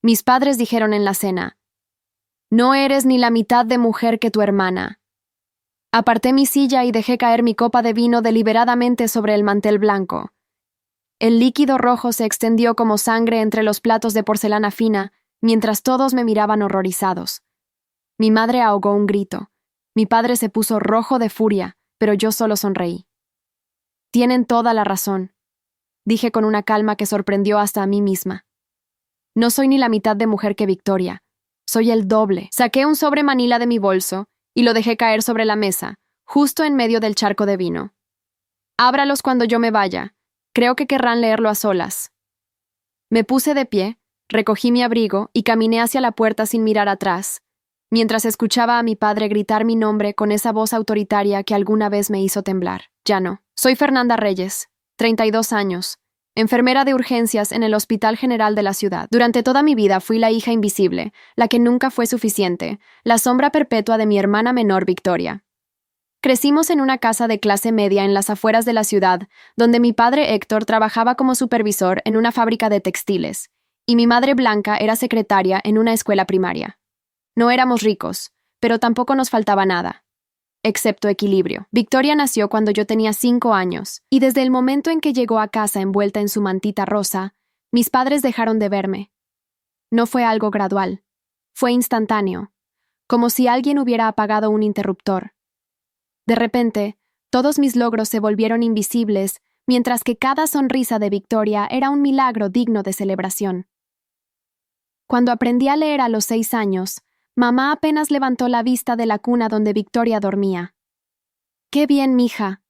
Mis padres dijeron en la cena: «No eres ni la mitad de mujer que tu hermana». Aparté mi silla y dejé caer mi copa de vino deliberadamente sobre el mantel blanco. El líquido rojo se extendió como sangre entre los platos de porcelana fina, mientras todos me miraban horrorizados. Mi madre ahogó un grito. Mi padre se puso rojo de furia, pero yo solo sonreí. «Tienen toda la razón», dije con una calma que sorprendió hasta a mí misma. «No soy ni la mitad de mujer que Victoria. Soy el doble». Saqué un sobre manila de mi bolso y lo dejé caer sobre la mesa, justo en medio del charco de vino. «Ábralos cuando yo me vaya. Creo que querrán leerlo a solas». Me puse de pie, recogí mi abrigo y caminé hacia la puerta sin mirar atrás, mientras escuchaba a mi padre gritar mi nombre con esa voz autoritaria que alguna vez me hizo temblar. Ya no. Soy Fernanda Reyes, 32 años, enfermera de urgencias en el Hospital General de la ciudad. Durante toda mi vida fui la hija invisible, la que nunca fue suficiente, la sombra perpetua de mi hermana menor Victoria. Crecimos en una casa de clase media en las afueras de la ciudad, donde mi padre Héctor trabajaba como supervisor en una fábrica de textiles, y mi madre Blanca era secretaria en una escuela primaria. No éramos ricos, pero tampoco nos faltaba nada, excepto equilibrio. Victoria nació cuando yo tenía 5 años, y desde el momento en que llegó a casa envuelta en su mantita rosa, mis padres dejaron de verme. No fue algo gradual, fue instantáneo, como si alguien hubiera apagado un interruptor. De repente, todos mis logros se volvieron invisibles, mientras que cada sonrisa de Victoria era un milagro digno de celebración. Cuando aprendí a leer a los 6 años, mamá apenas levantó la vista de la cuna donde Victoria dormía. «Qué bien, mija»,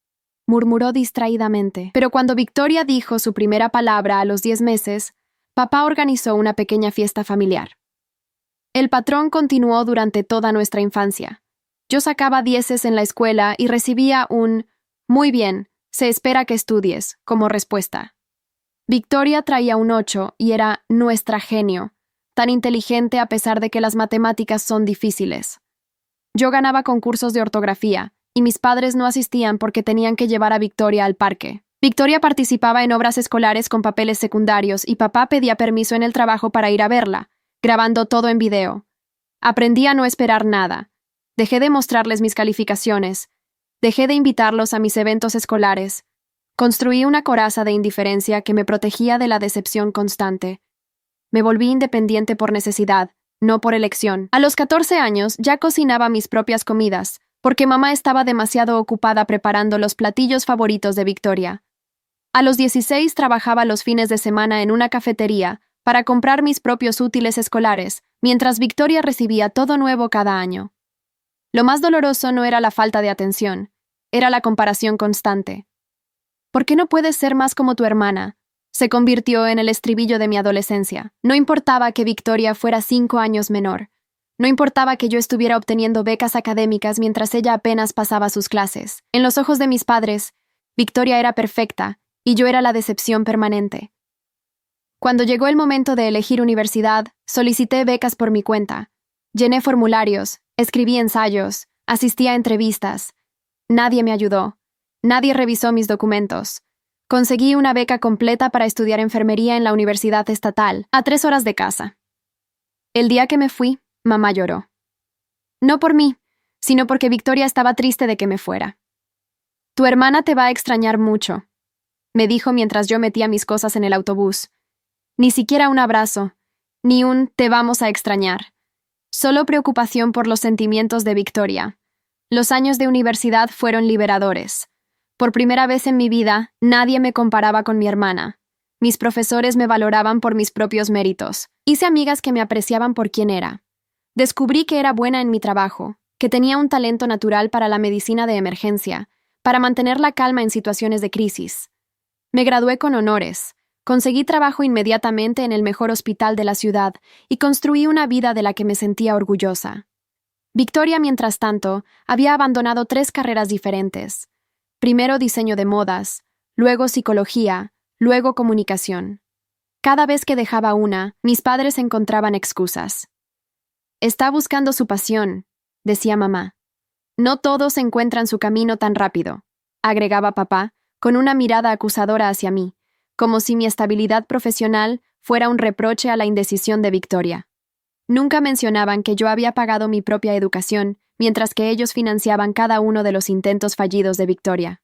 murmuró distraídamente. Pero cuando Victoria dijo su primera palabra a los 10 meses, papá organizó una pequeña fiesta familiar. El patrón continuó durante toda nuestra infancia. Yo sacaba 10 en la escuela y recibía un «muy bien, se espera que estudies» como respuesta. Victoria traía un 8 y era nuestra genio, tan inteligente a pesar de que las matemáticas son difíciles. Yo ganaba concursos de ortografía, y mis padres no asistían porque tenían que llevar a Victoria al parque. Victoria participaba en obras escolares con papeles secundarios y papá pedía permiso en el trabajo para ir a verla, grabando todo en video. Aprendí a no esperar nada. Dejé de mostrarles mis calificaciones. Dejé de invitarlos a mis eventos escolares. Construí una coraza de indiferencia que me protegía de la decepción constante. Me volví independiente por necesidad, no por elección. A los 14 años ya cocinaba mis propias comidas, porque mamá estaba demasiado ocupada preparando los platillos favoritos de Victoria. A los 16 trabajaba los fines de semana en una cafetería para comprar mis propios útiles escolares, mientras Victoria recibía todo nuevo cada año. Lo más doloroso no era la falta de atención, era la comparación constante. «¿Por qué no puedes ser más como tu hermana?», se convirtió en el estribillo de mi adolescencia. No importaba que Victoria fuera 5 años menor. No importaba que yo estuviera obteniendo becas académicas mientras ella apenas pasaba sus clases. En los ojos de mis padres, Victoria era perfecta y yo era la decepción permanente. Cuando llegó el momento de elegir universidad, solicité becas por mi cuenta. Llené formularios, escribí ensayos, asistí a entrevistas. Nadie me ayudó. Nadie revisó mis documentos. Conseguí una beca completa para estudiar enfermería en la Universidad Estatal, a 3 horas de casa. El día que me fui, mamá lloró. No por mí, sino porque Victoria estaba triste de que me fuera. «Tu hermana te va a extrañar mucho», me dijo mientras yo metía mis cosas en el autobús. Ni siquiera un abrazo, ni un «te vamos a extrañar». Solo preocupación por los sentimientos de Victoria. Los años de universidad fueron liberadores. Por primera vez en mi vida, nadie me comparaba con mi hermana. Mis profesores me valoraban por mis propios méritos. Hice amigas que me apreciaban por quien era. Descubrí que era buena en mi trabajo, que tenía un talento natural para la medicina de emergencia, para mantener la calma en situaciones de crisis. Me gradué con honores, conseguí trabajo inmediatamente en el mejor hospital de la ciudad y construí una vida de la que me sentía orgullosa. Victoria, mientras tanto, había abandonado 3 carreras diferentes. Primero diseño de modas, luego psicología, luego comunicación. Cada vez que dejaba una, mis padres encontraban excusas. «Está buscando su pasión», decía mamá. «No todos encuentran su camino tan rápido», agregaba papá, con una mirada acusadora hacia mí, como si mi estabilidad profesional fuera un reproche a la indecisión de Victoria. Nunca mencionaban que yo había pagado mi propia educación, mientras que ellos financiaban cada uno de los intentos fallidos de Victoria.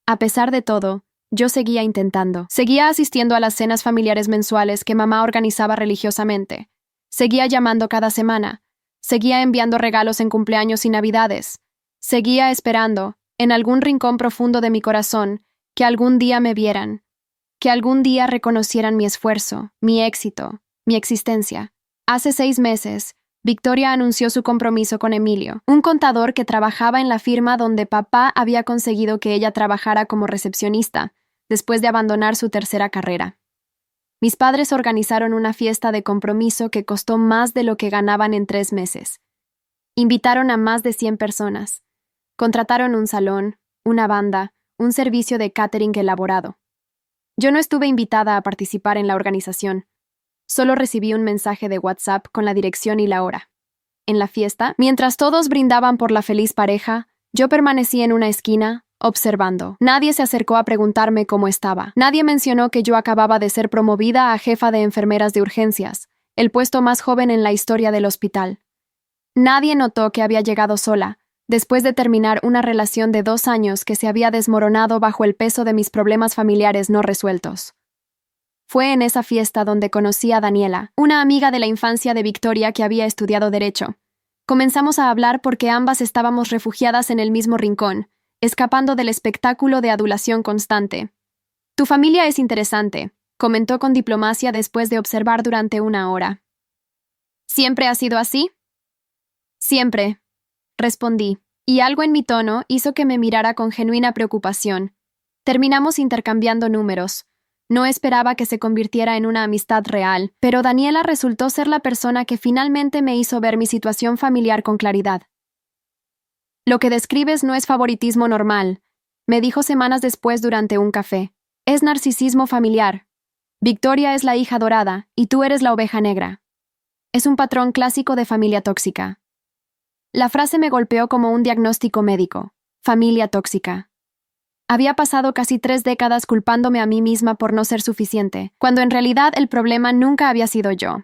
A pesar de todo, yo seguía intentando. Seguía asistiendo a las cenas familiares mensuales que mamá organizaba religiosamente. Seguía llamando cada semana. Seguía enviando regalos en cumpleaños y navidades. Seguía esperando, en algún rincón profundo de mi corazón, que algún día me vieran, que algún día reconocieran mi esfuerzo, mi éxito, mi existencia. Hace 6 meses, Victoria anunció su compromiso con Emilio, un contador que trabajaba en la firma donde papá había conseguido que ella trabajara como recepcionista, después de abandonar su tercera carrera. Mis padres organizaron una fiesta de compromiso que costó más de lo que ganaban en 3 meses. Invitaron a más de 100 personas. Contrataron un salón, una banda, un servicio de catering elaborado. Yo no estuve invitada a participar en la organización. Solo recibí un mensaje de WhatsApp con la dirección y la hora. En la fiesta, mientras todos brindaban por la feliz pareja, yo permanecí en una esquina, observando. Nadie se acercó a preguntarme cómo estaba. Nadie mencionó que yo acababa de ser promovida a jefa de enfermeras de urgencias, el puesto más joven en la historia del hospital. Nadie notó que había llegado sola, después de terminar una relación de 2 años que se había desmoronado bajo el peso de mis problemas familiares no resueltos. Fue en esa fiesta donde conocí a Daniela, una amiga de la infancia de Victoria que había estudiado Derecho. Comenzamos a hablar porque ambas estábamos refugiadas en el mismo rincón, escapando del espectáculo de adulación constante. «Tu familia es interesante», comentó con diplomacia después de observar durante 1 hora. «¿Siempre ha sido así?» «Siempre», respondí, y algo en mi tono hizo que me mirara con genuina preocupación. Terminamos intercambiando números. No esperaba que se convirtiera en una amistad real, pero Daniela resultó ser la persona que finalmente me hizo ver mi situación familiar con claridad. «Lo que describes no es favoritismo normal», me dijo semanas después durante un café. «Es narcisismo familiar. Victoria es la hija dorada y tú eres la oveja negra. Es un patrón clásico de familia tóxica». La frase me golpeó como un diagnóstico médico. Familia tóxica. Había pasado casi 3 décadas culpándome a mí misma por no ser suficiente, cuando en realidad el problema nunca había sido yo.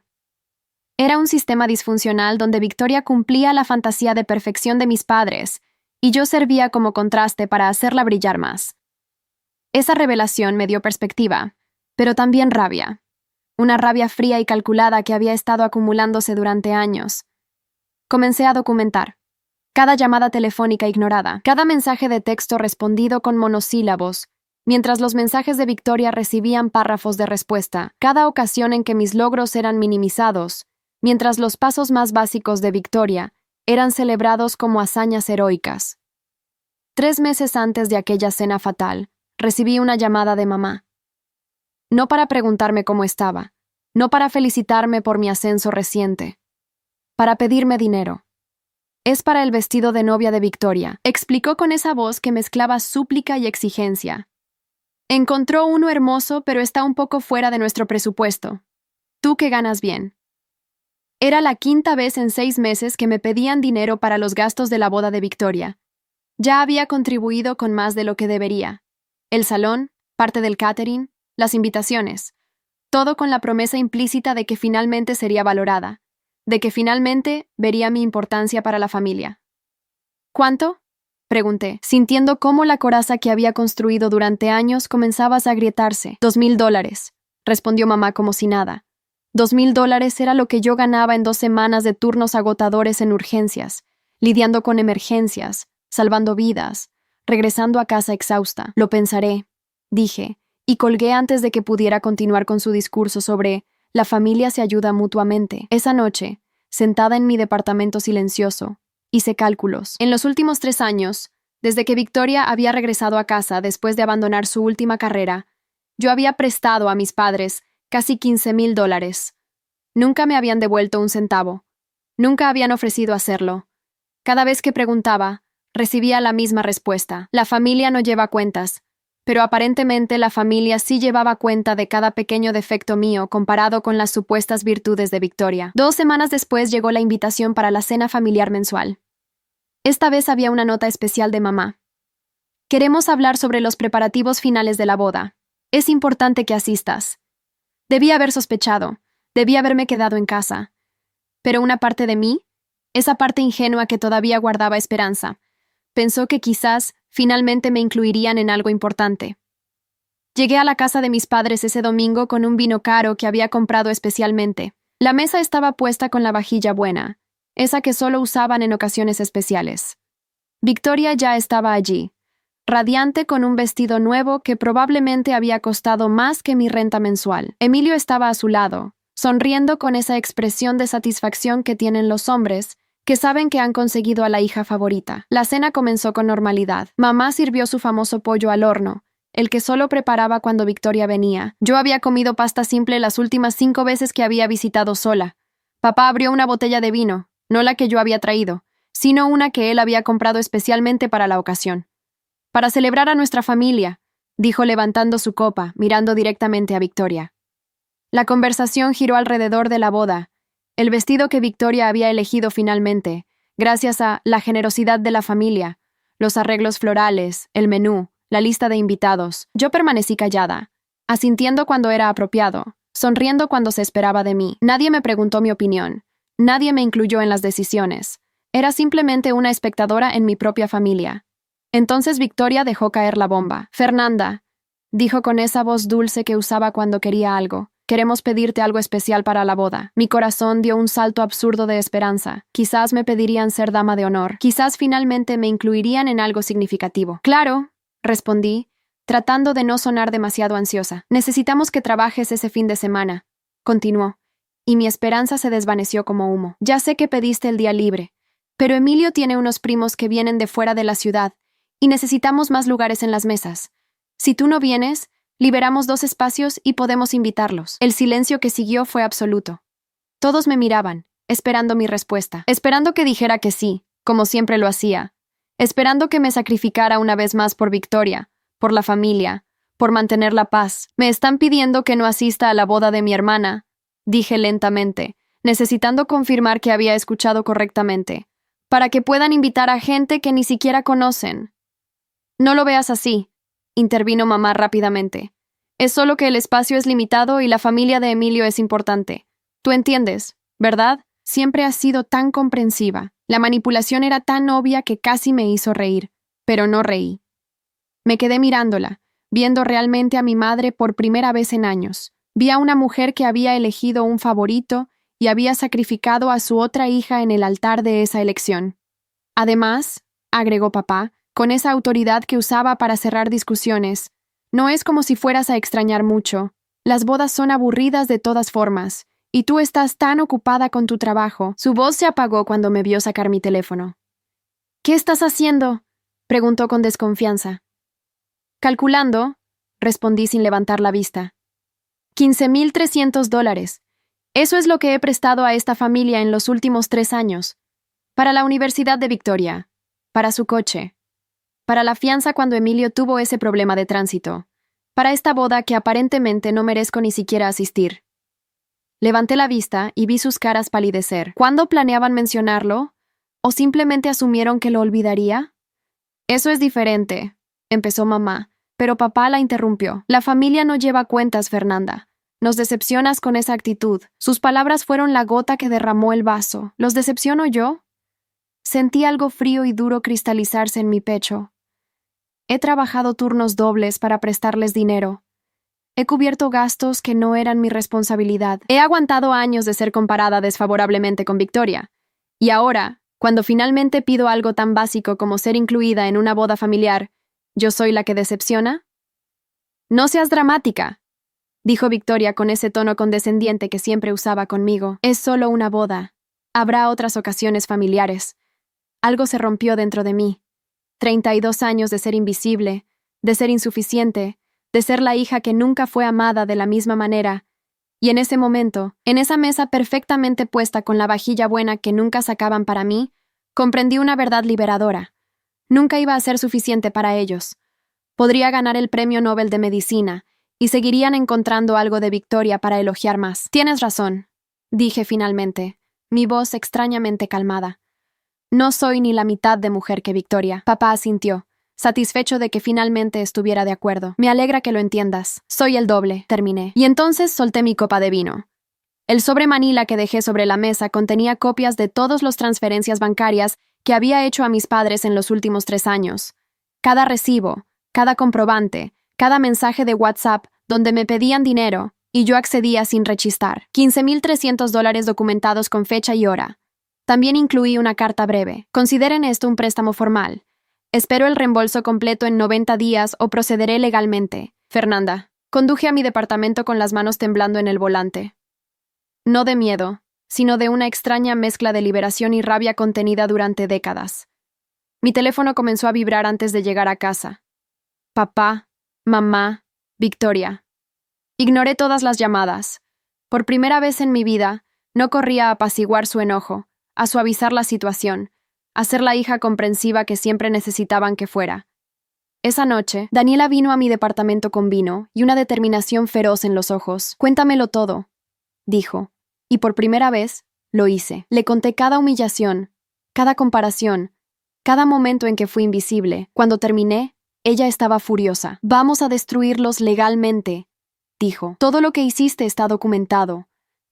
Era un sistema disfuncional donde Victoria cumplía la fantasía de perfección de mis padres, y yo servía como contraste para hacerla brillar más. Esa revelación me dio perspectiva, pero también rabia. Una rabia fría y calculada que había estado acumulándose durante años. Comencé a documentar. Cada llamada telefónica ignorada, cada mensaje de texto respondido con monosílabos, mientras los mensajes de Victoria recibían párrafos de respuesta, cada ocasión en que mis logros eran minimizados, mientras los pasos más básicos de Victoria eran celebrados como hazañas heroicas. 3 meses antes de aquella cena fatal, recibí una llamada de mamá. No para preguntarme cómo estaba, no para felicitarme por mi ascenso reciente, para pedirme dinero. «Es para el vestido de novia de Victoria», explicó con esa voz que mezclaba súplica y exigencia. «Encontró uno hermoso, pero está un poco fuera de nuestro presupuesto. Tú que ganas bien». Era la 5ª vez en 6 meses que me pedían dinero para los gastos de la boda de Victoria. Ya había contribuido con más de lo que debería. El salón, parte del catering, las invitaciones. Todo con la promesa implícita de que finalmente sería valorada, de que finalmente vería mi importancia para la familia. «¿Cuánto?», pregunté, sintiendo cómo la coraza que había construido durante años comenzaba a agrietarse. $2,000, respondió mamá como si nada. $2,000 era lo que yo ganaba en 2 semanas de turnos agotadores en urgencias, lidiando con emergencias, salvando vidas, regresando a casa exhausta. «Lo pensaré», dije, y colgué antes de que pudiera continuar con su discurso sobre «la familia se ayuda mutuamente». Esa noche, sentada en mi departamento silencioso, hice cálculos. En los últimos 3 años, desde que Victoria había regresado a casa después de abandonar su última carrera, yo había prestado a mis padres casi $15,000. Nunca me habían devuelto un centavo. Nunca habían ofrecido hacerlo. Cada vez que preguntaba, recibía la misma respuesta. La familia no lleva cuentas. Pero aparentemente la familia sí llevaba cuenta de cada pequeño defecto mío comparado con las supuestas virtudes de Victoria. 2 semanas después llegó la invitación para la cena familiar mensual. Esta vez había una nota especial de mamá. «Queremos hablar sobre los preparativos finales de la boda. Es importante que asistas». Debí haber sospechado, debí haberme quedado en casa. Pero una parte de mí, esa parte ingenua que todavía guardaba esperanza, pensó que quizás finalmente me incluirían en algo importante. Llegué a la casa de mis padres ese domingo con un vino caro que había comprado especialmente. La mesa estaba puesta con la vajilla buena, esa que solo usaban en ocasiones especiales. Victoria ya estaba allí, radiante con un vestido nuevo que probablemente había costado más que mi renta mensual. Emilio estaba a su lado, sonriendo con esa expresión de satisfacción que tienen los hombres, que saben que han conseguido a la hija favorita. La cena comenzó con normalidad. Mamá sirvió su famoso pollo al horno, el que solo preparaba cuando Victoria venía. Yo había comido pasta simple las últimas 5 veces que había visitado sola. Papá abrió una botella de vino, no la que yo había traído, sino una que él había comprado especialmente para la ocasión. Para celebrar a nuestra familia, dijo levantando su copa, mirando directamente a Victoria. La conversación giró alrededor de la boda, el vestido que Victoria había elegido finalmente, gracias a la generosidad de la familia, los arreglos florales, el menú, la lista de invitados. Yo permanecí callada, asintiendo cuando era apropiado, sonriendo cuando se esperaba de mí. Nadie me preguntó mi opinión, nadie me incluyó en las decisiones. Era simplemente una espectadora en mi propia familia. Entonces Victoria dejó caer la bomba. Fernanda, dijo con esa voz dulce que usaba cuando quería algo, queremos pedirte algo especial para la boda. Mi corazón dio un salto absurdo de esperanza. Quizás me pedirían ser dama de honor. Quizás finalmente me incluirían en algo significativo. Claro, respondí, tratando de no sonar demasiado ansiosa. Necesitamos que trabajes ese fin de semana, continuó, y mi esperanza se desvaneció como humo. Ya sé que pediste el día libre, pero Emilio tiene unos primos que vienen de fuera de la ciudad, y necesitamos más lugares en las mesas. Si tú no vienes, liberamos 2 espacios y podemos invitarlos. El silencio que siguió fue absoluto. Todos me miraban, esperando mi respuesta, esperando que dijera que sí, como siempre lo hacía, esperando que me sacrificara una vez más por Victoria, por la familia, por mantener la paz. Me están pidiendo que no asista a la boda de mi hermana, dije lentamente, necesitando confirmar que había escuchado correctamente, para que puedan invitar a gente que ni siquiera conocen. No lo veas así, intervino mamá rápidamente. Es solo que el espacio es limitado y la familia de Emilio es importante. Tú entiendes, ¿verdad? Siempre has sido tan comprensiva. La manipulación era tan obvia que casi me hizo reír, pero no reí. Me quedé mirándola, viendo realmente a mi madre por primera vez en años. Vi a una mujer que había elegido un favorito y había sacrificado a su otra hija en el altar de esa elección. Además, agregó papá, con esa autoridad que usaba para cerrar discusiones, no es como si fueras a extrañar mucho. Las bodas son aburridas de todas formas, y tú estás tan ocupada con tu trabajo. Su voz se apagó cuando me vio sacar mi teléfono. ¿Qué estás haciendo?, preguntó con desconfianza. Calculando, respondí sin levantar la vista. $15,300. Eso es lo que he prestado a esta familia en los últimos 3 años. Para la Universidad de Victoria, para su coche, para la fianza cuando Emilio tuvo ese problema de tránsito, para esta boda que aparentemente no merezco ni siquiera asistir. Levanté la vista y vi sus caras palidecer. ¿Cuándo planeaban mencionarlo? ¿O simplemente asumieron que lo olvidaría? Eso es diferente, empezó mamá, pero papá la interrumpió. La familia no lleva cuentas, Fernanda. Nos decepcionas con esa actitud. Sus palabras fueron la gota que derramó el vaso. ¿Los decepciono yo? Sentí algo frío y duro cristalizarse en mi pecho. He trabajado turnos dobles para prestarles dinero. He cubierto gastos que no eran mi responsabilidad. He aguantado años de ser comparada desfavorablemente con Victoria. Y ahora, cuando finalmente pido algo tan básico como ser incluida en una boda familiar, ¿yo soy la que decepciona? No seas dramática, dijo Victoria con ese tono condescendiente que siempre usaba conmigo. Es solo una boda. Habrá otras ocasiones familiares. Algo se rompió dentro de mí. 32 años de ser invisible, de ser insuficiente, de ser la hija que nunca fue amada de la misma manera. Y en ese momento, en esa mesa perfectamente puesta con la vajilla buena que nunca sacaban para mí, comprendí una verdad liberadora. Nunca iba a ser suficiente para ellos. Podría ganar el Premio Nobel de Medicina, y seguirían encontrando algo de Victoria para elogiar más. Tienes razón, dije finalmente, mi voz extrañamente calmada. No soy ni la mitad de mujer que Victoria. Papá asintió. satisfecho de que finalmente estuviera de acuerdo. Me alegra que lo entiendas. Soy el doble, terminé. Y entonces solté mi copa de vino. El sobre manila que dejé sobre la mesa contenía copias de todas las transferencias bancarias que había hecho a mis padres en los últimos 3 años. Cada recibo, cada comprobante, cada mensaje de WhatsApp donde me pedían dinero, y yo accedía sin rechistar. $15,300 documentados con fecha y hora. También incluí una carta breve. Consideren esto un préstamo formal. Espero el reembolso completo en 90 días o procederé legalmente. Fernanda. Conduje a mi departamento con las manos temblando en el volante. No de miedo, sino de una extraña mezcla de liberación y rabia contenida durante décadas. Mi teléfono comenzó a vibrar antes de llegar a casa. Papá, mamá, Victoria. Ignoré todas las llamadas. Por primera vez en mi vida, no corría a apaciguar su enojo, a suavizar la situación, a ser la hija comprensiva que siempre necesitaban que fuera. Esa noche, Daniela vino a mi departamento con vino y una determinación feroz en los ojos. «Cuéntamelo todo», dijo, y por primera vez lo hice. Le conté cada humillación, cada comparación, cada momento en que fui invisible. Cuando terminé, ella estaba furiosa. «Vamos a destruirlos legalmente», dijo. «Todo lo que hiciste está documentado.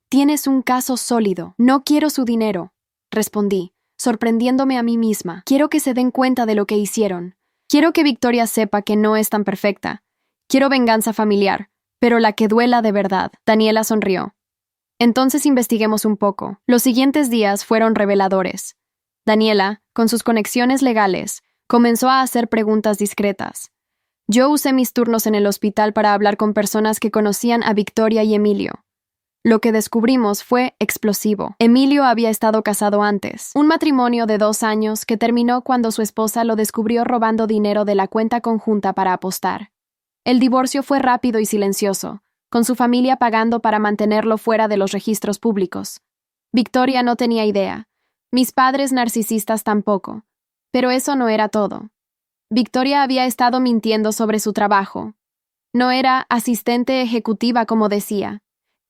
Tienes un caso sólido. No quiero su dinero», respondí, sorprendiéndome a mí misma. «Quiero que se den cuenta de lo que hicieron. Quiero que Victoria sepa que no es tan perfecta. Quiero venganza familiar, pero la que duela de verdad». Daniela sonrió. «Entonces investiguemos un poco». Los siguientes días fueron reveladores. Daniela, con sus conexiones legales, comenzó a hacer preguntas discretas. Yo usé mis turnos en el hospital para hablar con personas que conocían a Victoria y Emilio. Lo que descubrimos fue explosivo. Emilio había estado casado antes. Un matrimonio de 2 años que terminó cuando su esposa lo descubrió robando dinero de la cuenta conjunta para apostar. El divorcio fue rápido y silencioso, con su familia pagando para mantenerlo fuera de los registros públicos. Victoria no tenía idea. Mis padres narcisistas tampoco. Pero eso no era todo. Victoria había estado mintiendo sobre su trabajo. No era asistente ejecutiva como decía.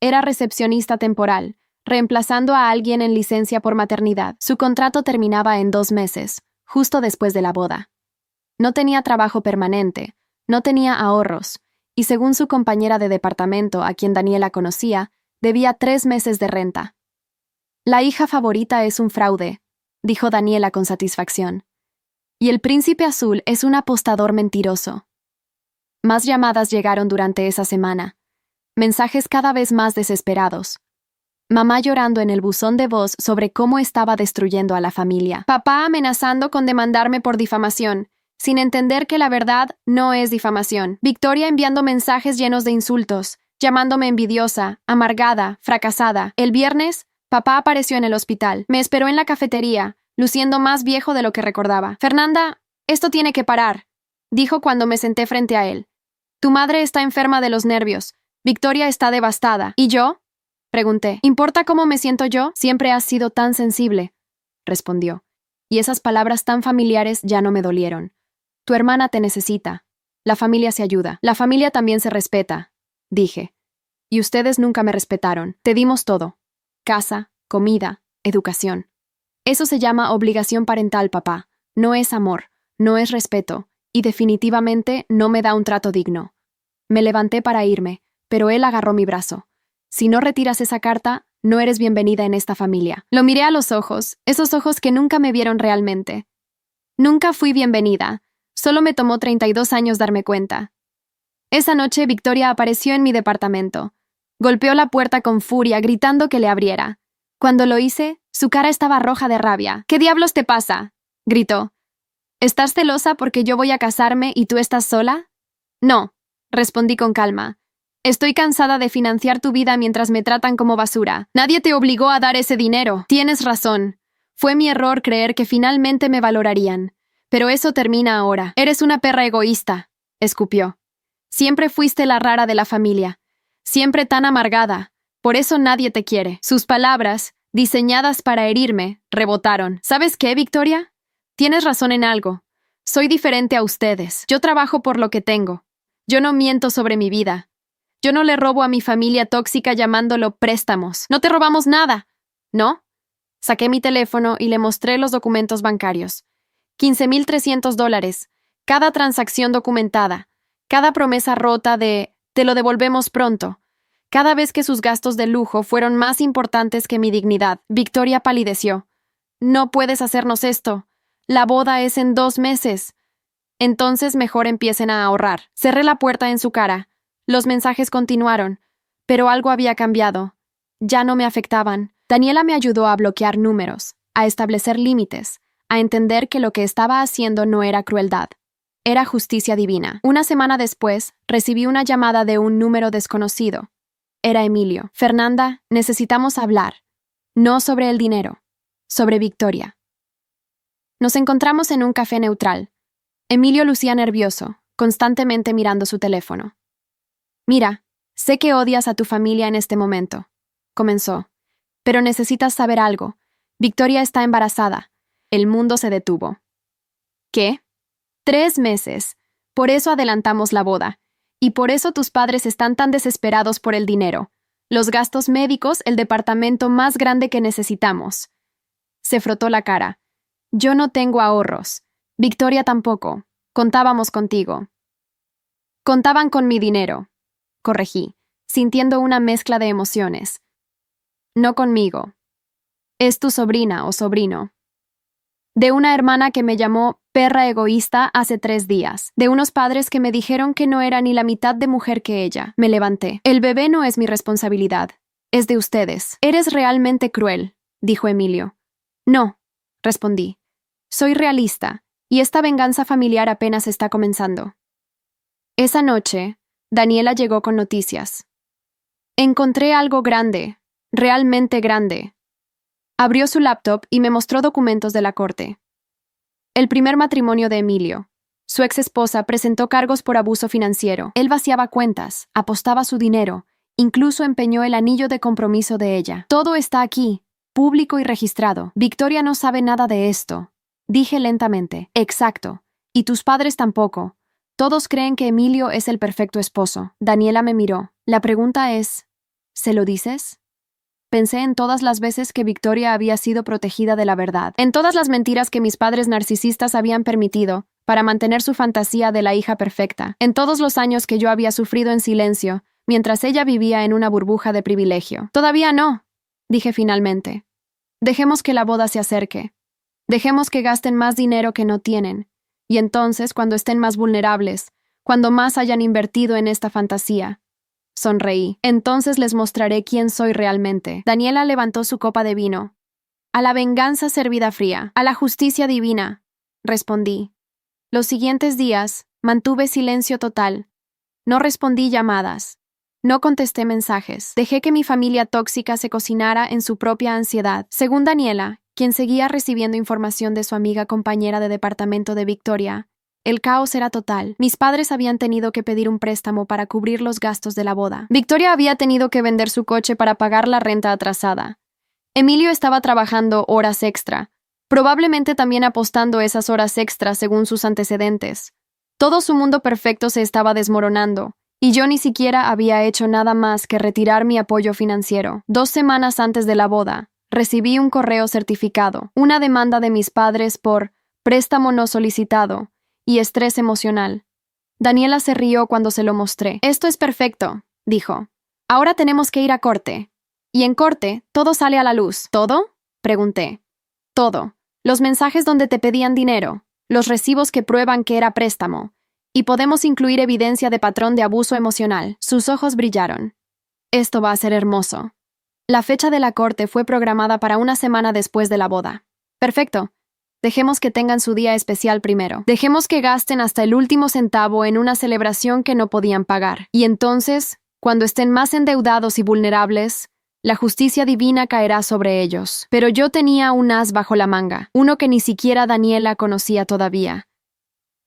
Era recepcionista temporal, reemplazando a alguien en licencia por maternidad. Su contrato terminaba en 2 meses, justo después de la boda. No tenía trabajo permanente, no tenía ahorros, y según su compañera de departamento, a quien Daniela conocía, debía 3 meses de renta. «La hija favorita es un fraude», dijo Daniela con satisfacción. «Y el príncipe azul es un apostador mentiroso». Más llamadas llegaron durante esa semana. Mensajes cada vez más desesperados. Mamá llorando en el buzón de voz sobre cómo estaba destruyendo a la familia. Papá amenazando con demandarme por difamación, sin entender que la verdad no es difamación. Victoria enviando mensajes llenos de insultos, llamándome envidiosa, amargada, fracasada. El viernes, papá apareció en el hospital. Me esperó en la cafetería, luciendo más viejo de lo que recordaba. «Fernanda, esto tiene que parar», dijo cuando me senté frente a él. «Tu madre está enferma de los nervios. Victoria está devastada. ¿Y yo?», pregunté. «¿Importa cómo me siento yo? Siempre has sido tan sensible», respondió. Y esas palabras tan familiares ya no me dolieron. «Tu hermana te necesita. La familia se ayuda. La familia también se respeta», dije. «Y ustedes nunca me respetaron. Te dimos todo. Casa, comida, educación. Eso se llama obligación parental, papá. No es amor, no es respeto, y definitivamente no me da un trato digno». Me levanté para irme, pero él agarró mi brazo. «Si no retiras esa carta, no eres bienvenida en esta familia». Lo miré a los ojos, esos ojos que nunca me vieron realmente. Nunca fui bienvenida. Solo me tomó 32 años darme cuenta. Esa noche Victoria apareció en mi departamento. Golpeó la puerta con furia, gritando que le abriera. Cuando lo hice, su cara estaba roja de rabia. «¿Qué diablos te pasa?», gritó. «¿Estás celosa porque yo voy a casarme y tú estás sola?». «No», respondí con calma. «Estoy cansada de financiar tu vida mientras me tratan como basura. Nadie te obligó a dar ese dinero. Tienes razón. Fue mi error creer que finalmente me valorarían. Pero eso termina ahora. Eres una perra egoísta», escupió. «Siempre fuiste la rara de la familia. Siempre tan amargada. Por eso nadie te quiere». Sus palabras, diseñadas para herirme, rebotaron. «¿Sabes qué, Victoria? Tienes razón en algo. Soy diferente a ustedes. Yo trabajo por lo que tengo. Yo no miento sobre mi vida. Yo no le robo a mi familia tóxica llamándolo préstamos. No te robamos nada, ¿no?». Saqué mi teléfono y le mostré los documentos bancarios. $15,300, Cada transacción documentada, cada promesa rota de «te lo devolvemos pronto», cada vez que sus gastos de lujo fueron más importantes que mi dignidad. Victoria palideció. «No puedes hacernos esto. La boda es en 2 meses. Entonces mejor empiecen a ahorrar». Cerré la puerta en su cara. Los mensajes continuaron, pero algo había cambiado. Ya no me afectaban. Daniela me ayudó a bloquear números, a establecer límites, a entender que lo que estaba haciendo no era crueldad. Era justicia divina. Una semana después, recibí una llamada de un número desconocido. Era Emilio. «Fernanda, necesitamos hablar. No sobre el dinero, sobre Victoria». Nos encontramos en un café neutral. Emilio lucía nervioso, constantemente mirando su teléfono. «Mira, sé que odias a tu familia en este momento», comenzó. «Pero necesitas saber algo. Victoria está embarazada». El mundo se detuvo. «¿Qué? 3 meses. Por eso adelantamos la boda. Y por eso tus padres están tan desesperados por el dinero. Los gastos médicos, el departamento más grande que necesitamos». Se frotó la cara. «Yo no tengo ahorros. Victoria tampoco. Contábamos contigo». «Contaban con mi dinero», corregí, sintiendo una mezcla de emociones. «No conmigo. Es tu sobrina o sobrino». De una hermana que me llamó perra egoísta hace 3 días. De unos padres que me dijeron que no era ni la mitad de mujer que ella. Me levanté. «El bebé no es mi responsabilidad. Es de ustedes». «Eres realmente cruel», dijo Emilio. «No», respondí. «Soy realista, y esta venganza familiar apenas está comenzando». Esa noche, Daniela llegó con noticias. «Encontré algo grande, realmente grande». Abrió su laptop y me mostró documentos de la corte. El primer matrimonio de Emilio. Su ex esposa presentó cargos por abuso financiero. Él vaciaba cuentas, apostaba su dinero, incluso empeñó el anillo de compromiso de ella. «Todo está aquí, público y registrado. Victoria no sabe nada de esto», dije lentamente. «Exacto. Y tus padres tampoco. Todos creen que Emilio es el perfecto esposo». Daniela me miró. «La pregunta es, ¿se lo dices?» Pensé en todas las veces que Victoria había sido protegida de la verdad, en todas las mentiras que mis padres narcisistas habían permitido para mantener su fantasía de la hija perfecta, en todos los años que yo había sufrido en silencio, mientras ella vivía en una burbuja de privilegio. «Todavía no», dije finalmente. «Dejemos que la boda se acerque. Dejemos que gasten más dinero que no tienen. Y entonces, cuando estén más vulnerables, cuando más hayan invertido en esta fantasía». Sonreí. «Entonces les mostraré quién soy realmente». Daniela levantó su copa de vino. «A la venganza servida fría, a la justicia divina», respondí. Los siguientes días mantuve silencio total. No respondí llamadas. No contesté mensajes. Dejé que mi familia tóxica se cocinara en su propia ansiedad. Según Daniela, quien seguía recibiendo información de su amiga compañera de departamento de Victoria, el caos era total. Mis padres habían tenido que pedir un préstamo para cubrir los gastos de la boda. Victoria había tenido que vender su coche para pagar la renta atrasada. Emilio estaba trabajando horas extra, probablemente también apostando esas horas extras según sus antecedentes. Todo su mundo perfecto se estaba desmoronando, y yo ni siquiera había hecho nada más que retirar mi apoyo financiero. 2 semanas antes de la boda, recibí un correo certificado, una demanda de mis padres por préstamo no solicitado y estrés emocional. Daniela se rió cuando se lo mostré. «Esto es perfecto», dijo. «Ahora tenemos que ir a corte». Y en corte, todo sale a la luz. ¿Todo?, pregunté. «Todo. Los mensajes donde te pedían dinero, los recibos que prueban que era préstamo, y podemos incluir evidencia de patrón de abuso emocional». Sus ojos brillaron. «Esto va a ser hermoso». La fecha de la corte fue programada para una semana después de la boda. «Perfecto. Dejemos que tengan su día especial primero. Dejemos que gasten hasta el último centavo en una celebración que no podían pagar. Y entonces, cuando estén más endeudados y vulnerables, la justicia divina caerá sobre ellos». Pero yo tenía un as bajo la manga, uno que ni siquiera Daniela conocía todavía.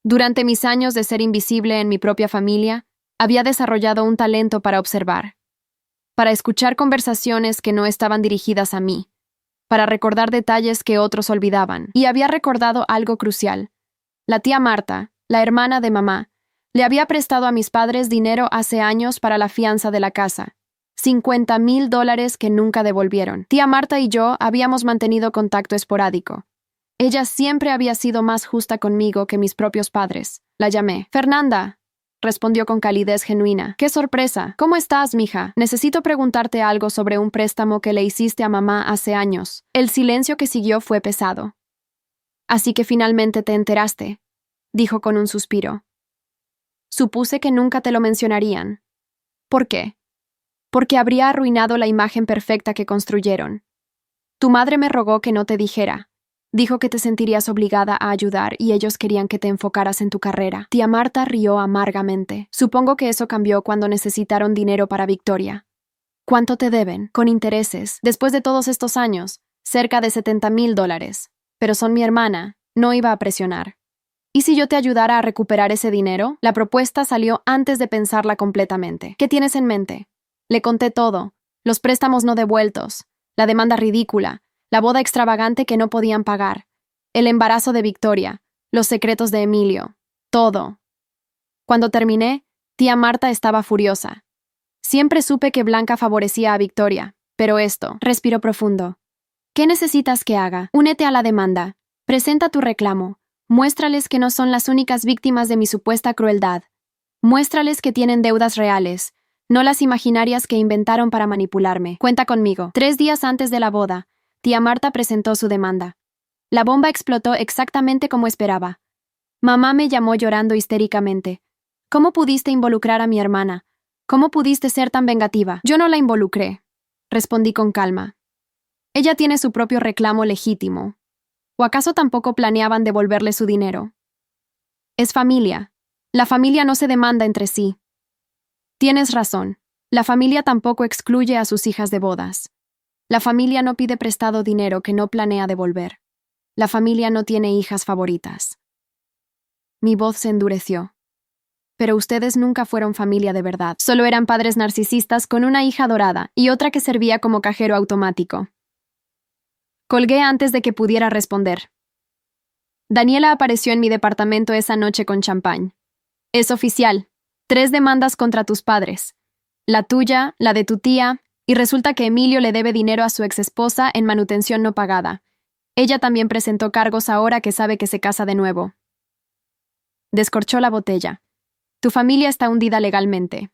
Durante mis años de ser invisible en mi propia familia, había desarrollado un talento para observar, para escuchar conversaciones que no estaban dirigidas a mí, para recordar detalles que otros olvidaban. Y había recordado algo crucial. La tía Marta, la hermana de mamá, le había prestado a mis padres dinero hace años para la fianza de la casa. $50,000 que nunca devolvieron. Tía Marta y yo habíamos mantenido contacto esporádico. Ella siempre había sido más justa conmigo que mis propios padres. La llamé. Fernanda, respondió con calidez genuina. ¡Qué sorpresa! ¿Cómo estás, mija? Necesito preguntarte algo sobre un préstamo que le hiciste a mamá hace años. El silencio que siguió fue pesado. Así que finalmente te enteraste, dijo con un suspiro. Supuse que nunca te lo mencionarían. ¿Por qué? Porque habría arruinado la imagen perfecta que construyeron. Tu madre me rogó que no te dijera. Dijo que te sentirías obligada a ayudar y ellos querían que te enfocaras en tu carrera. Tía Marta rió amargamente. Supongo que eso cambió cuando necesitaron dinero para Victoria. ¿Cuánto te deben? Con intereses. Después de todos estos años, cerca de $70,000. Pero son mi hermana. No iba a presionar. ¿Y si yo te ayudara a recuperar ese dinero? La propuesta salió antes de pensarla completamente. ¿Qué tienes en mente? Le conté todo. Los préstamos no devueltos. La demanda ridícula. La boda extravagante que no podían pagar, el embarazo de Victoria, los secretos de Emilio, todo. Cuando terminé, tía Marta estaba furiosa. Siempre supe que Blanca favorecía a Victoria, pero esto, respiró profundo. ¿Qué necesitas que haga? Únete a la demanda. Presenta tu reclamo. Muéstrales que no son las únicas víctimas de mi supuesta crueldad. Muéstrales que tienen deudas reales, no las imaginarias que inventaron para manipularme. Cuenta conmigo. 3 días antes de la boda, tía Marta presentó su demanda. La bomba explotó exactamente como esperaba. Mamá me llamó llorando histéricamente. ¿Cómo pudiste involucrar a mi hermana? ¿Cómo pudiste ser tan vengativa? Yo no la involucré, respondí con calma. Ella tiene su propio reclamo legítimo. ¿O acaso tampoco planeaban devolverle su dinero? Es familia. La familia no se demanda entre sí. Tienes razón. La familia tampoco excluye a sus hijas de bodas. La familia no pide prestado dinero que no planea devolver. La familia no tiene hijas favoritas. Mi voz se endureció. Pero ustedes nunca fueron familia de verdad. Solo eran padres narcisistas con una hija dorada y otra que servía como cajero automático. Colgué antes de que pudiera responder. Daniela apareció en mi departamento esa noche con champán. Es oficial. 3 demandas contra tus padres. La tuya, la de tu tía, y resulta que Emilio le debe dinero a su exesposa en manutención no pagada. Ella también presentó cargos ahora que sabe que se casa de nuevo. Descorchó la botella. Tu familia está hundida legalmente.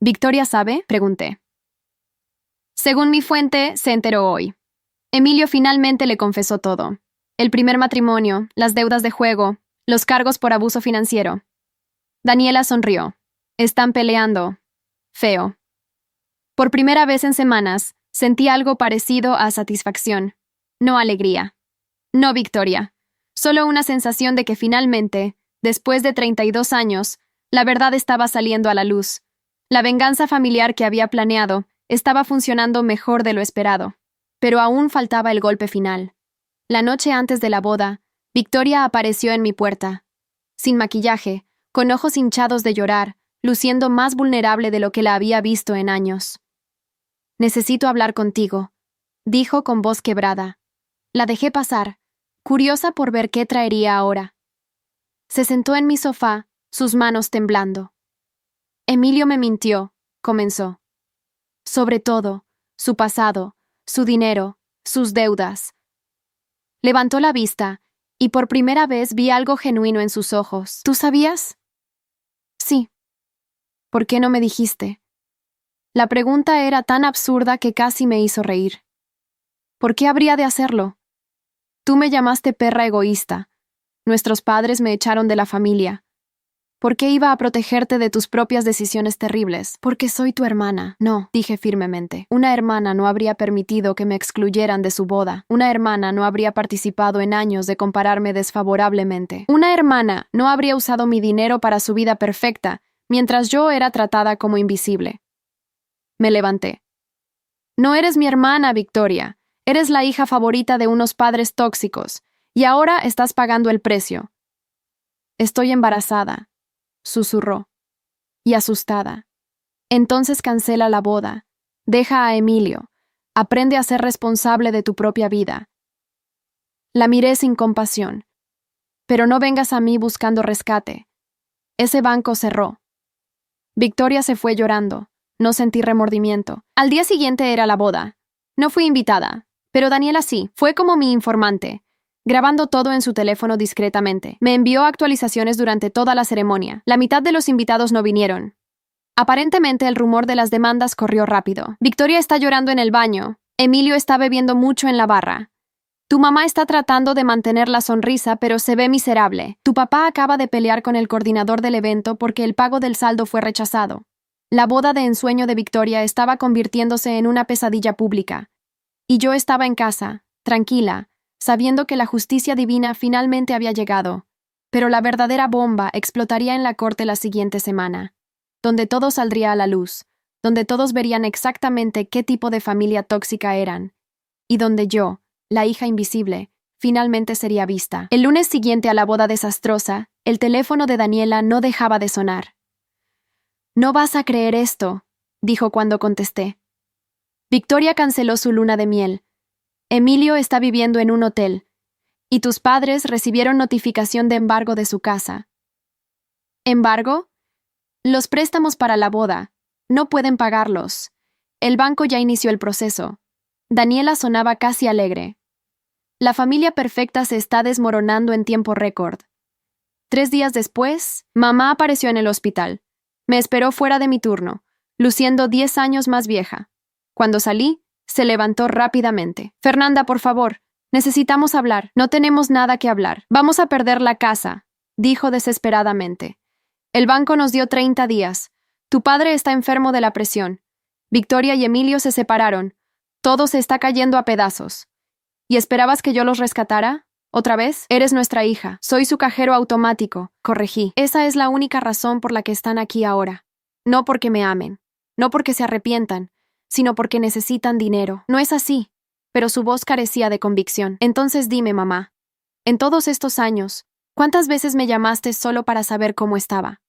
¿Victoria sabe? Pregunté. Según mi fuente, se enteró hoy. Emilio finalmente le confesó todo. El primer matrimonio, las deudas de juego, los cargos por abuso financiero. Daniela sonrió. Están peleando. Feo. Por primera vez en semanas, sentí algo parecido a satisfacción. No alegría. No victoria. Solo una sensación de que finalmente, después de 32 años, la verdad estaba saliendo a la luz. La venganza familiar que había planeado estaba funcionando mejor de lo esperado. Pero aún faltaba el golpe final. La noche antes de la boda, Victoria apareció en mi puerta. Sin maquillaje, con ojos hinchados de llorar, luciendo más vulnerable de lo que la había visto en años. Necesito hablar contigo, dijo con voz quebrada. La dejé pasar, curiosa por ver qué traería ahora. Se sentó en mi sofá, sus manos temblando. Emilio me mintió, comenzó. Sobre todo, su pasado, su dinero, sus deudas. Levantó la vista, y por primera vez vi algo genuino en sus ojos. ¿Tú sabías? Sí. ¿Por qué no me dijiste? La pregunta era tan absurda que casi me hizo reír. ¿Por qué habría de hacerlo? Tú me llamaste perra egoísta. Nuestros padres me echaron de la familia. ¿Por qué iba a protegerte de tus propias decisiones terribles? Porque soy tu hermana. No, dije firmemente. Una hermana no habría permitido que me excluyeran de su boda. Una hermana no habría participado en años de compararme desfavorablemente. Una hermana no habría usado mi dinero para su vida perfecta, mientras yo era tratada como invisible. Me levanté. No eres mi hermana, Victoria. Eres la hija favorita de unos padres tóxicos, y ahora estás pagando el precio. Estoy embarazada, susurró, y asustada. Entonces cancela la boda. Deja a Emilio. Aprende a ser responsable de tu propia vida. La miré sin compasión. Pero no vengas a mí buscando rescate. Ese banco cerró. Victoria se fue llorando. No sentí remordimiento. Al día siguiente era la boda. No fui invitada, pero Daniela sí. Fue como mi informante. grabando todo en su teléfono discretamente. Me envió actualizaciones durante toda la ceremonia. La mitad de los invitados no vinieron. Aparentemente el rumor de las demandas corrió rápido. Victoria está llorando en el baño. Emilio está bebiendo mucho en la barra. Tu mamá está tratando de mantener la sonrisa, pero se ve miserable. Tu papá acaba de pelear con el coordinador del evento porque el pago del saldo fue rechazado. La boda de ensueño de Victoria estaba convirtiéndose en una pesadilla pública. Y yo estaba en casa, tranquila, sabiendo que la justicia divina finalmente había llegado. Pero la verdadera bomba explotaría en la corte la siguiente semana, donde todo saldría a la luz, donde todos verían exactamente qué tipo de familia tóxica eran, y donde yo, la hija invisible, finalmente sería vista. El lunes siguiente a la boda desastrosa, el teléfono de Daniela no dejaba de sonar. «No vas a creer esto», dijo cuando contesté. Victoria canceló su luna de miel. Emilio está viviendo en un hotel, y tus padres recibieron notificación de embargo de su casa. ¿Embargo? Los préstamos para la boda. No pueden pagarlos. El banco ya inició el proceso. Daniela sonaba casi alegre. La familia perfecta se está desmoronando en tiempo récord. 3 días después, mamá apareció en el hospital. Me esperó fuera de mi turno, luciendo 10 años más vieja. Cuando salí, se levantó rápidamente. «Fernanda, por favor, necesitamos hablar. No tenemos nada que hablar. Vamos a perder la casa», dijo desesperadamente. «El banco nos dio 30 días. Tu padre está enfermo de la presión. Victoria y Emilio se separaron. Todo se está cayendo a pedazos. ¿Y esperabas que yo los rescatara? ¿Otra vez? Eres nuestra hija. Soy su cajero automático», corregí. «Esa es la única razón por la que están aquí ahora. No porque me amen, no porque se arrepientan, sino porque necesitan dinero. No es así». Pero su voz carecía de convicción. «Entonces dime, mamá, en todos estos años, ¿cuántas veces me llamaste solo para saber cómo estaba?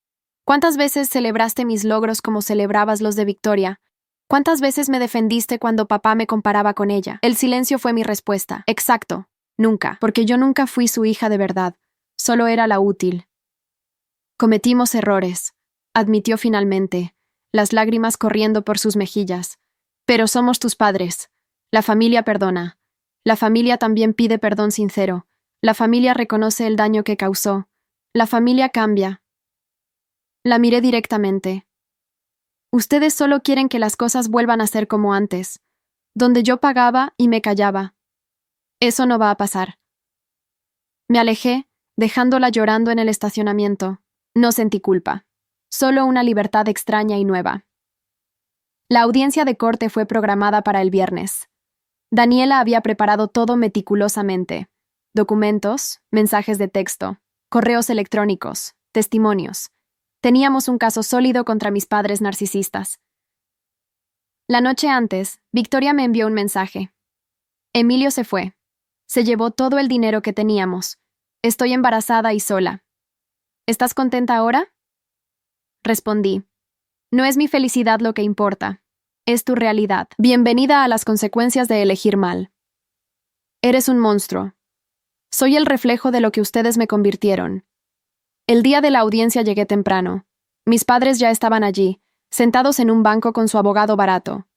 ¿Cuántas veces celebraste mis logros como celebrabas los de Victoria? ¿Cuántas veces me defendiste cuando papá me comparaba con ella?» El silencio fue mi respuesta. «Exacto. Nunca. Porque yo nunca fui su hija de verdad. Solo era la útil». «Cometimos errores», admitió finalmente, las lágrimas corriendo por sus mejillas. «Pero somos tus padres. La familia perdona. La familia también pide perdón sincero. La familia reconoce el daño que causó. La familia cambia». La miré directamente. «Ustedes solo quieren que las cosas vuelvan a ser como antes, donde yo pagaba y me callaba. Eso no va a pasar». Me alejé, dejándola llorando en el estacionamiento. No sentí culpa, solo una libertad extraña y nueva. La audiencia de corte fue programada para el viernes. Daniela había preparado todo meticulosamente: documentos, mensajes de texto, correos electrónicos, testimonios. Teníamos un caso sólido contra mis padres narcisistas. La noche antes, Victoria me envió un mensaje. «Emilio se fue. Se llevó todo el dinero que teníamos. Estoy embarazada y sola. ¿Estás contenta ahora?». Respondí: «No es mi felicidad lo que importa. Es tu realidad. Bienvenida a las consecuencias de elegir mal. Eres un monstruo. Soy el reflejo de lo que ustedes me convirtieron». El día de la audiencia llegué temprano. Mis padres ya estaban allí, sentados en un banco con su abogado barato.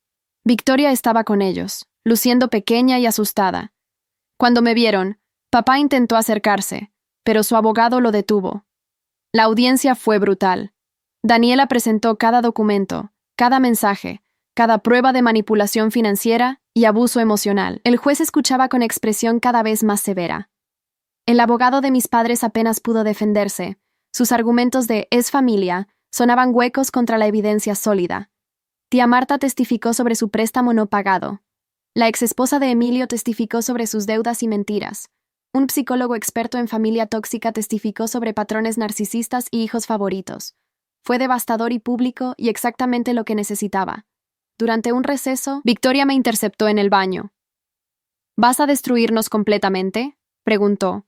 Victoria estaba con ellos, luciendo pequeña y asustada. Cuando me vieron, papá intentó acercarse, pero su abogado lo detuvo. La audiencia fue brutal. Daniela presentó cada documento, cada mensaje, cada prueba de manipulación financiera y abuso emocional. El juez escuchaba con expresión cada vez más severa. El abogado de mis padres apenas pudo defenderse. Sus argumentos de «es familia» sonaban huecos contra la evidencia sólida. Tía Marta testificó sobre su préstamo no pagado. La exesposa de Emilio testificó sobre sus deudas y mentiras. Un psicólogo experto en familia tóxica testificó sobre patrones narcisistas y hijos favoritos. Fue devastador y público y exactamente lo que necesitaba. Durante un receso, Victoria me interceptó en el baño. «¿Vas a destruirnos completamente?», preguntó.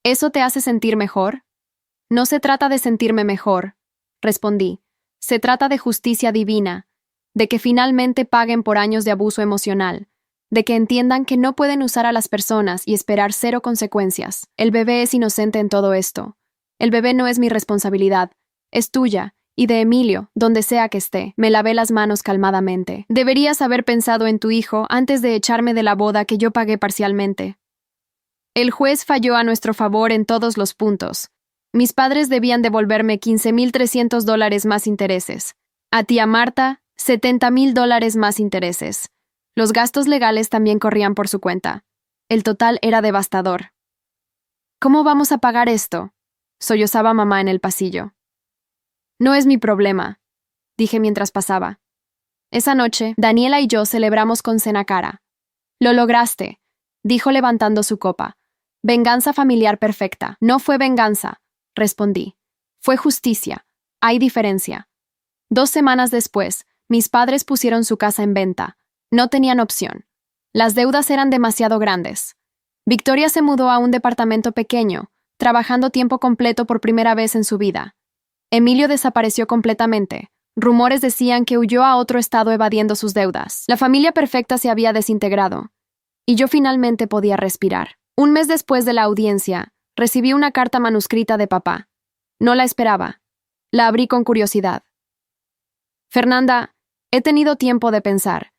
«¿Eso te hace sentir mejor?». «No se trata de sentirme mejor», respondí. «Se trata de justicia divina, de que finalmente paguen por años de abuso emocional, de que entiendan que no pueden usar a las personas y esperar 0 consecuencias. El bebé es inocente en todo esto. El bebé no es mi responsabilidad, es tuya, y de Emilio, donde sea que esté». Me lavé las manos calmadamente. «Deberías haber pensado en tu hijo antes de echarme de la boda que yo pagué parcialmente». El juez falló a nuestro favor en todos los puntos. Mis padres debían devolverme $15,300 más intereses. A tía Marta, $70,000 más intereses. Los gastos legales también corrían por su cuenta. El total era devastador. ¿Cómo vamos a pagar esto?, sollozaba mamá en el pasillo. No es mi problema, dije mientras pasaba. Esa noche, Daniela y yo celebramos con cena cara. Lo lograste, dijo levantando su copa. Venganza familiar perfecta. No fue venganza, respondí. Fue justicia. Hay diferencia. 2 semanas después, mis padres pusieron su casa en venta. No tenían opción. Las deudas eran demasiado grandes. Victoria se mudó a un departamento pequeño, trabajando tiempo completo por primera vez en su vida. Emilio desapareció completamente. Rumores decían que huyó a otro estado evadiendo sus deudas. La familia perfecta se había desintegrado. Y yo finalmente podía respirar. Un mes después de la audiencia, recibí una carta manuscrita de papá. No la esperaba. La abrí con curiosidad. Fernanda, he tenido tiempo de pensar.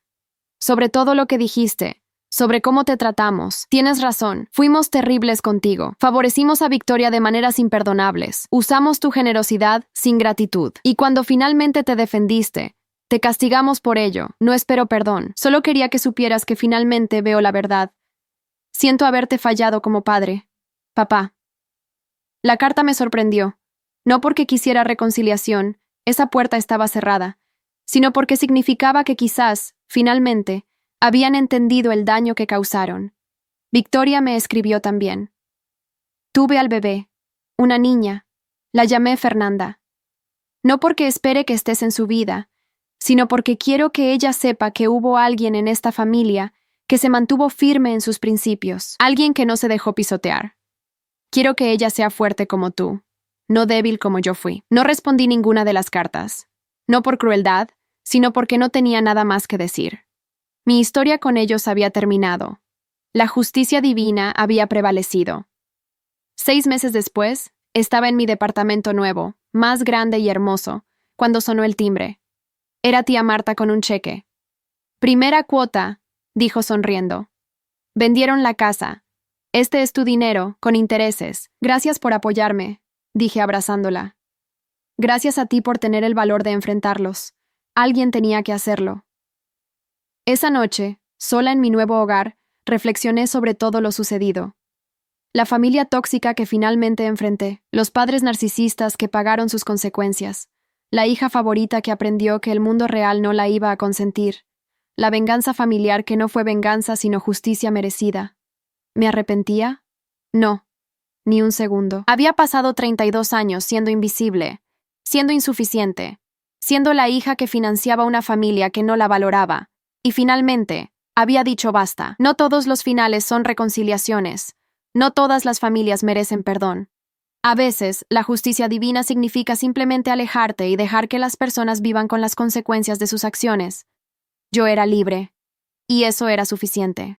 Sobre todo lo que dijiste, sobre cómo te tratamos. Tienes razón, fuimos terribles contigo. Favorecimos a Victoria de maneras imperdonables. Usamos tu generosidad sin gratitud. Y cuando finalmente te defendiste, te castigamos por ello. No espero perdón. Solo quería que supieras que finalmente veo la verdad. Siento haberte fallado como padre. Papá. La carta me sorprendió. No porque quisiera reconciliación, esa puerta estaba cerrada, sino porque significaba que quizás, finalmente, habían entendido el daño que causaron. Victoria me escribió también. Tuve al bebé, una niña. La llamé Fernanda. No porque espere que estés en su vida, sino porque quiero que ella sepa que hubo alguien en esta familia que se mantuvo firme en sus principios, alguien que no se dejó pisotear. Quiero que ella sea fuerte como tú, no débil como yo fui. No respondí ninguna de las cartas, no por crueldad, sino porque no tenía nada más que decir. Mi historia con ellos había terminado. La justicia divina había prevalecido. 6 meses después, estaba en mi departamento nuevo, más grande y hermoso, cuando sonó el timbre. Era tía Marta con un cheque. Primera cuota, dijo sonriendo. Vendieron la casa. Este es tu dinero, con intereses. Gracias por apoyarme, dije abrazándola. Gracias a ti por tener el valor de enfrentarlos. Alguien tenía que hacerlo. Esa noche, sola en mi nuevo hogar, reflexioné sobre todo lo sucedido. La familia tóxica que finalmente enfrenté, los padres narcisistas que pagaron sus consecuencias, la hija favorita que aprendió que el mundo real no la iba a consentir, la venganza familiar que no fue venganza sino justicia merecida. ¿Me arrepentía? No, ni un segundo. Había pasado 32 años siendo invisible, siendo insuficiente, siendo la hija que financiaba una familia que no la valoraba, y finalmente, había dicho basta. No todos los finales son reconciliaciones, no todas las familias merecen perdón. A veces, la justicia divina significa simplemente alejarte y dejar que las personas vivan con las consecuencias de sus acciones. Yo era libre, y eso era suficiente.